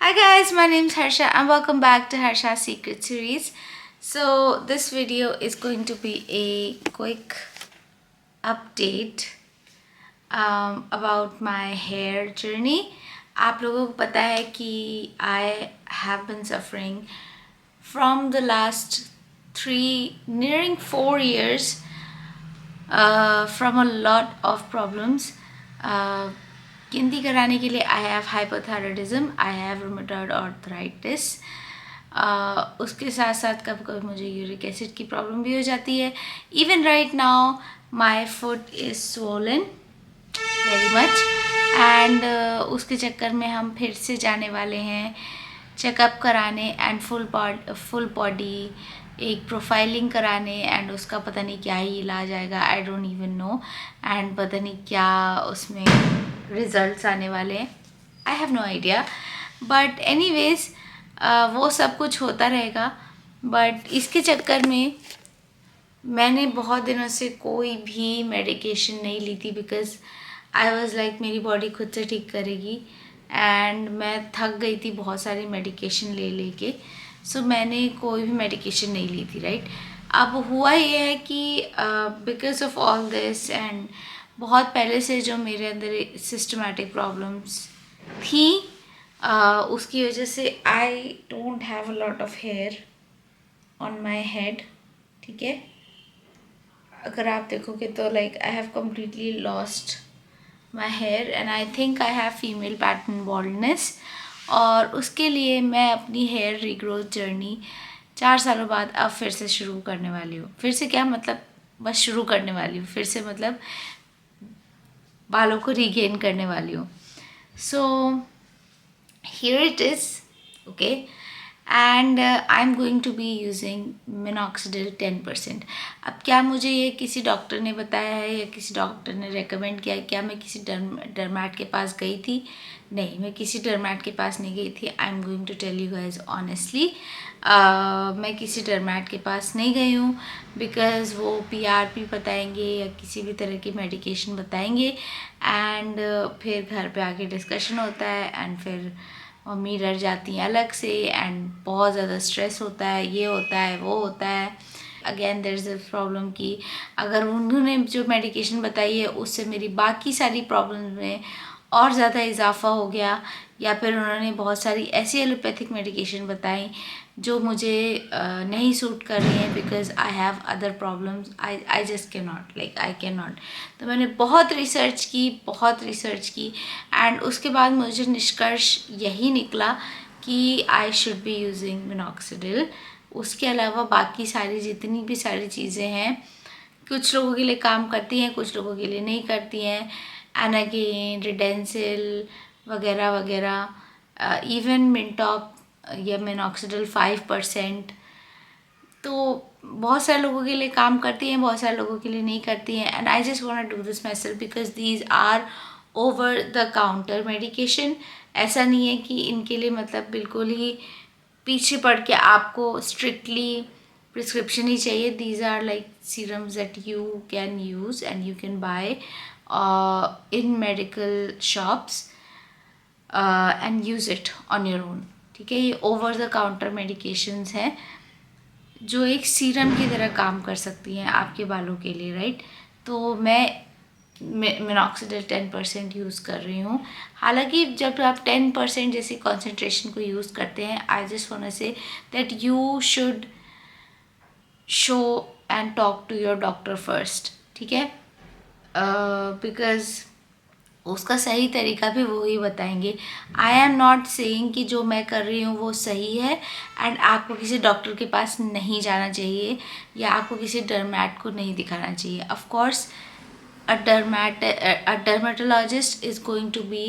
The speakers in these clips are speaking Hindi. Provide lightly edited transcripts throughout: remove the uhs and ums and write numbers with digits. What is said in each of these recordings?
Hi guys, my name is Harsha and welcome back to Harsha's Secret Series. So this video is going to be a quick update about my hair journey. आप लोगों को पता है कि I have been suffering from the last 4 years from a lot of problems. गिनती कराने के लिए I have hypothyroidism, I have rheumatoid arthritis, उसके साथ साथ कभी कभी मुझे यूरिक एसिड की प्रॉब्लम भी हो जाती है. Even right now my foot is swollen very much and उसके चक्कर में हम फिर से जाने वाले हैं चेकअप कराने एंड फुल बॉडी एक प्रोफाइलिंग कराने एंड उसका पता नहीं क्या ही इलाज आएगा. I don't even know and पता नहीं क्या उसमें रिजल्ट्स आने वाले हैं. I have no idea but anyways वो सब कुछ होता रहेगा. बट इसके चक्कर में मैंने बहुत दिनों से कोई भी मेडिकेशन नहीं ली थी बिकॉज आई वॉज़ लाइक मेरी बॉडी खुद से ठीक करेगी एंड मैं थक गई थी बहुत सारी मेडिकेशन ले लेके. सो मैंने कोई भी मेडिकेशन नहीं ली थी राइट. अब हुआ ये है कि because of all this and बहुत पहले से जो मेरे अंदर सिस्टमेटिक प्रॉब्लम्स थी उसकी वजह से I don't have a lot of hair on my head. ठीक है, अगर आप देखोगे तो like I have completely lost my hair and I think I have female pattern baldness. और उसके लिए मैं अपनी हेयर रीग्रोथ जर्नी 4 सालों बाद अब फिर से शुरू करने वाली हूँ. फिर से क्या मतलब, बस शुरू करने वाली हूँ. फिर से मतलब बालों को रीगेन करने वाली हूँ. So here it is okay and I am going to be using minoxidil 10%. अब क्या मुझे ये किसी डॉक्टर ने बताया है या किसी डॉक्टर ने रेकमेंड किया है? क्या मैं किसी डर्मैट के पास गई थी? नहीं, मैं किसी डर्मैट के पास नहीं गई थी. I am going to tell you guys honestly, मैं किसी डर्मैट के पास नहीं गई हूँ बिकॉज़ वो PRP बताएंगे या किसी भी तरह की मेडिकेशन बताएंगे एंड फिर घर पे आके डिस्कशन होता है एंड फिर मम्मी डर जाती हैं अलग से एंड बहुत ज़्यादा स्ट्रेस होता है, ये होता है वो होता है. Again there is a problem कि अगर उन्होंने जो मेडिकेशन बताई है उससे मेरी बाकी सारी प्रॉब्लम्स में और ज़्यादा इजाफा हो गया या फिर उन्होंने बहुत सारी ऐसी एलोपैथिक मेडिकेशन बताई जो मुझे नहीं सूट कर रही हैं because I have other problems. I just can not, like I can not. तो मैंने बहुत रिसर्च की एंड उसके बाद मुझे निष्कर्ष यही निकला कि I should be using minoxidil. उसके अलावा बाकी सारी जितनी भी सारी चीज़ें हैं कुछ लोगों के लिए काम करती हैं, कुछ लोगों के लिए नहीं करती हैं. एनागेन, रिडेंसिल वगैरह वगैरह, इवन मिनटॉप या मिनॉक्सिडिल 5%. तो बहुत सारे लोगों के लिए काम करती हैं, बहुत सारे लोगों के लिए नहीं करती हैं. And I just want to do this myself because these are over the counter medication. ऐसा नहीं है कि इनके लिए मतलब बिल्कुल ही पीछे पड़ के आपको स्ट्रिक्टली प्रिस्क्रिप्शन ही चाहिए. These are like serums that you can use and you can buy in medical shops and use it on your own. ठीक है, ये ओवर द काउंटर मेडिकेशंस हैं जो एक सीरम की तरह काम कर सकती हैं आपके बालों के लिए राइट. तो मैं मिनॉक्सिडिल 10% यूज़ कर रही हूँ. हालांकि जब आप 10% जैसी कॉन्सेंट्रेशन को यूज़ करते हैं, I just want to say that you should show and talk to your doctor first. ठीक है, बिकॉज़ उसका सही तरीका भी वो ही बताएंगे. आई एम नॉट सेइंग कि जो मैं कर रही हूँ वो सही है एंड आपको किसी डॉक्टर के पास नहीं जाना चाहिए या आपको किसी डर्मैट को नहीं दिखाना चाहिए. Of course a dermatologist is going to be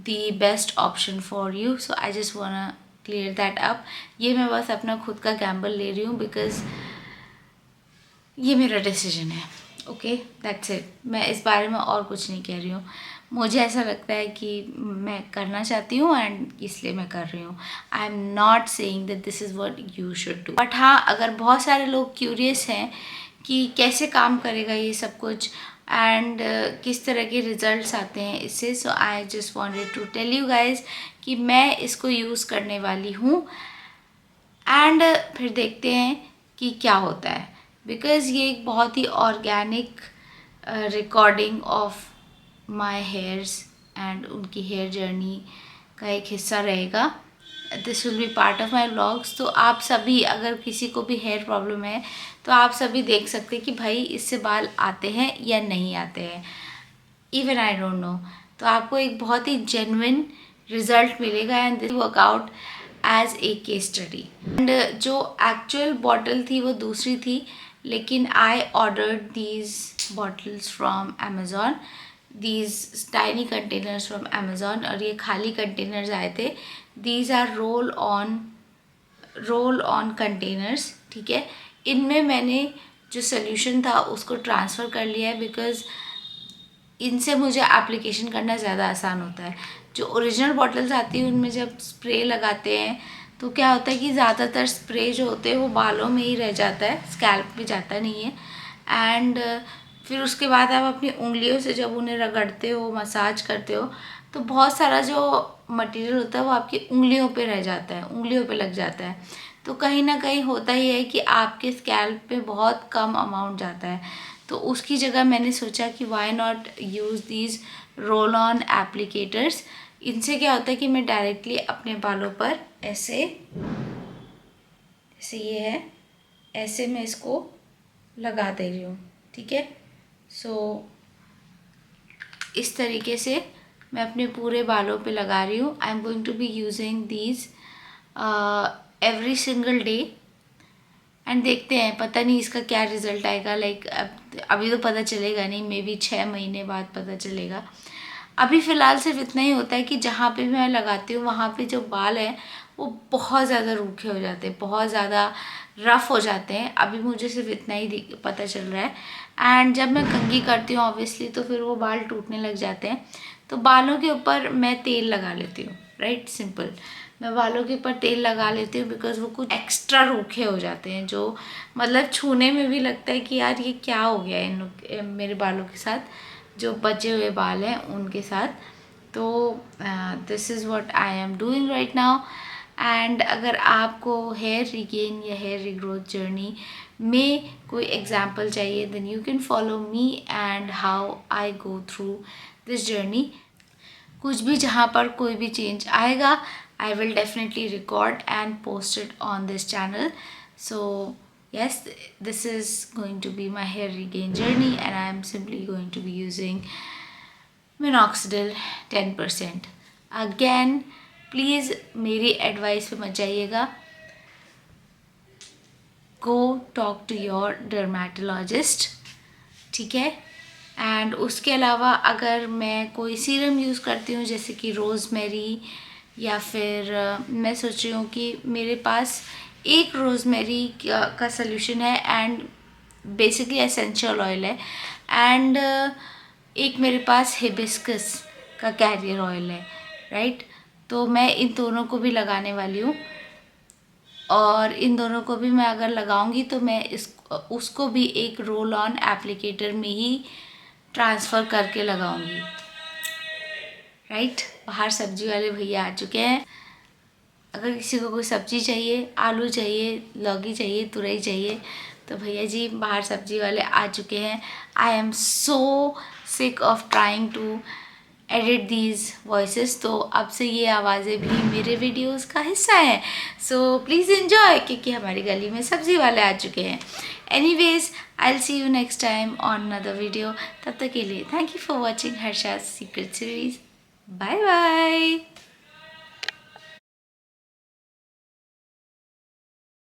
the best option for you. So I just wanna clear that up. ये मैं बस अपना खुद का गैम्बल ले रही हूँ बिकॉज़ ये मेरा डिसीजन है. Okay, that's it. मैं इस बारे में और कुछ नहीं कह रही हूँ. मुझे ऐसा लगता है कि मैं करना चाहती हूँ एंड इसलिए मैं कर रही हूँ. I am not saying that this is what you should do. But हाँ, अगर बहुत सारे लोग क्यूरियस हैं कि कैसे काम करेगा ये सब कुछ एंड किस तरह के रिजल्ट्स आते हैं इससे. So I just wanted to tell you guys कि मैं इसको यूज़ करने वाली हूँ एंड फिर देखते हैं कि क्या होता है. बिकॉज़ ये एक बहुत ही organic recording of my hairs and उनकी हेयर जर्नी का एक हिस्सा रहेगा. This will be part of my vlogs. तो आप सभी, अगर किसी को भी हेयर प्रॉब्लम है तो आप सभी देख सकते हैं कि भाई इससे बाल आते हैं या नहीं आते हैं. Even I don't know. तो आपको एक बहुत ही जेन्युइन रिजल्ट मिलेगा and this workout as a case study. And जो एक्चुअल बॉटल थी वो दूसरी थी, लेकिन I ordered these bottles from Amazon, these tiny containers from Amazon. और ये खाली कंटेनर्स आए थे. These are roll on containers. ठीक है, इनमें मैंने जो सोल्यूशन था उसको ट्रांसफ़र कर लिया है, बिकॉज़ इनसे मुझे एप्लीकेशन करना ज़्यादा आसान होता है. जो ओरिजिनल बॉटल्स आती हैं उनमें जब स्प्रे लगाते हैं तो क्या होता है कि ज़्यादातर स्प्रे जो होते हैं वो बालों में ही रह जाता है, स्कैल्प में जाता नहीं है. एंड फिर उसके बाद आप अपनी उंगलियों से जब उन्हें रगड़ते हो, मसाज करते हो, तो बहुत सारा जो मटेरियल होता है वो आपकी उंगलियों पे रह जाता है, उंगलियों पे लग जाता है. तो कहीं ना कहीं होता ही है कि आपके स्कैल्प पे बहुत कम अमाउंट जाता है. तो उसकी जगह मैंने सोचा कि why not use these roll on applicators. इनसे क्या होता है कि मैं डायरेक्टली अपने बालों पर ऐसे, जैसे ये है, ऐसे मैं इसको लगा दे रही हूँ. ठीक है, सो इस तरीके से मैं अपने पूरे बालों पे लगा रही हूँ. I am going to be using these every single day and देखते हैं, पता नहीं इसका क्या रिज़ल्ट आएगा. लाइक अभी तो पता चलेगा नहीं, मे बी 6 महीने बाद पता चलेगा. अभी फ़िलहाल सिर्फ इतना ही होता है कि जहाँ पे भी मैं लगाती हूँ वहाँ पे जो बाल हैं वो बहुत ज़्यादा रूखे हो जाते हैं, बहुत ज़्यादा रफ़ हो जाते हैं. अभी मुझे सिर्फ इतना ही पता चल रहा है. एंड जब मैं कंघी करती हूँ ऑब्वियसली तो फिर वो बाल टूटने लग जाते हैं. तो बालों के ऊपर मैं तेल लगा लेती हूँ. Right, simple. मैं बालों के ऊपर तेल लगा लेती हूँ बिकॉज़ वो कुछ एक्स्ट्रा रूखे हो जाते हैं, जो मतलब छूने में भी लगता है कि यार ये क्या हो गया है मेरे बालों के साथ, जो बचे हुए बाल हैं उनके साथ. तो this is what I am doing right now. And अगर आपको हेयर रिगेन या हेयर रिग्रोथ जर्नी में कोई एग्जाम्पल चाहिए then you can follow me and how I go through this journey. कुछ भी जहाँ पर कोई भी चेंज आएगा I will definitely record and post it on this channel. So yes, this is going to be my hair regain journey and I am simply going to be using minoxidil 10%. Again, please मेरी एडवाइस पे मत जाइएगा. Go talk to your dermatologist. ठीक है. एंड उसके अलावा अगर मैं कोई सीरम यूज़ करती हूँ जैसे कि रोज़मेरी, या फिर मैं सोच रही हूँ कि मेरे पास एक रोज़मेरी का सल्यूशन है एंड बेसिकली एसेंशियल ऑयल है, एंड एक मेरे पास हिबिस्कस का कैरियर ऑयल है. राइट, तो मैं इन दोनों को भी लगाने वाली हूँ. और इन दोनों को भी मैं अगर लगाऊंगी तो मैं उसको भी एक रोल ऑन एप्लीकेटर में ही ट्रांसफ़र करके लगाऊंगी. राइट, बाहर सब्जी वाले भैया आ चुके हैं. अगर किसी को कोई सब्जी चाहिए, आलू चाहिए, लौकी चाहिए, तुरई चाहिए, तो भैया जी बाहर सब्जी वाले आ चुके हैं. I am so sick of trying to edit these voices. तो अब से ये आवाज़ें भी मेरे वीडियोस का हिस्सा हैं. सो प्लीज़ एंजॉय, क्योंकि हमारी गली में सब्जी वाले आ चुके हैं. Anyways, I will see you next time on another video. तब तक के लिए thank you for watching Harsha's secret series. Bye bye.